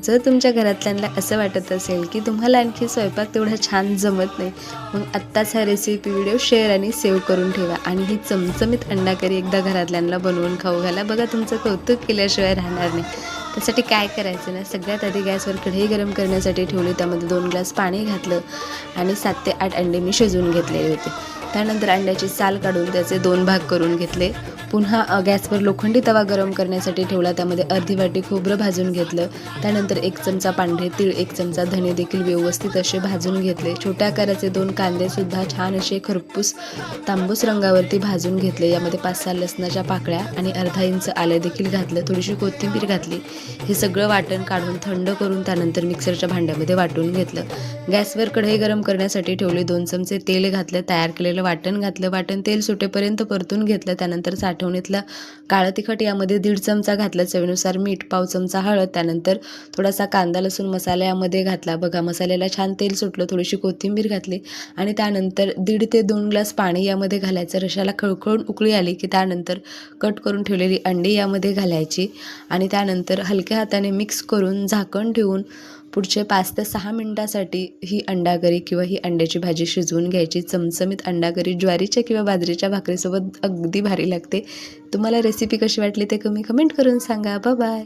जर तुमच्या घरातल्यांना असं वाटत असेल की तुम्हाला आणखी स्वयंपाक तेवढा छान जमत नाही, मग आत्ताच हा रेसिपी व्हिडिओ शेअर आणि सेव्ह करून ठेवा आणि ही चमचमीत अंडा करी एकदा घरातल्यांना बनवून खाऊ घाला. बघा, तुमचं कौतुक केल्याशिवाय राहणार नाही. त्यासाठी काय करायचं ना, सगळ्यात आधी गॅसवर कढई गरम करण्यासाठी ठेवली. त्यामध्ये 2 ग्लास पाणी घातलं आणि 7 ते 8 अंडे मी शिजवून घेतलेले होते. त्यानंतर अंड्याची साल काढून त्याचे 2 भाग करून घेतले. पुन्हा गॅसवर लोखंडी तवा गरम करण्यासाठी ठेवला. त्यामध्ये अर्धी वाटी खोबरं भाजून घेतलं. त्यानंतर 1 चमचा पांढरे तीळ, 1 चमचा धणे देखील व्यवस्थित असे भाजून घेतले. छोट्या आकाराचे 2 कांदेसुद्धा छान असे खरपूस तांबूस रंगावरती भाजून घेतले. यामध्ये 5-6 लसणाच्या पाकळ्या आणि अर्धा इंच आलं देखील घातलं. थोडीशी कोथिंबीर घातली. हे सगळं वाटण काढून थंड करून त्यानंतर मिक्सरच्या भांड्यामध्ये वाटून घेतलं. गॅसवर कढई गरम करण्यासाठी ठेवली. 2 चमचे तेल घातलं. तयार केलेलं वाटण घातलं. वाटण तेल सुटेपर्यंत परतून घेतलं. त्यानंतर साठवणीतलं काळं तिखट यामध्ये 1.5 चमचा घातलं. चवीनुसार मीठ, पाव चमचा हळद. त्यानंतर थोडासा कांदा लसूण मसाला यामध्ये घातला. बघा, मसाल्याला छान तेल सुटलं. थोडीशी कोथिंबीर घातली आणि त्यानंतर 1.5 ते 2 ग्लास पाणी यामध्ये घालायचं. रशाला खळखळून उकळी आली की त्यानंतर कट करून ठेवलेली अंडी यामध्ये घालायची आणि त्यानंतर हलक्या हाताने मिक्स करून झाकण ठेवून पुढचे 5 ते 6 मिनिटासाठी ही अंडा करी किंवा ही अंड्याची भाजी शिजवून घ्यायची. चमचमीत अंडा करी ज्वारीच्या किंवा बाजरीच्या भाकरीसोबत अगदी भारी लागते. तुम्हाला रेसिपी कशी वाटली ते कमेंट करून सांगा. बाय.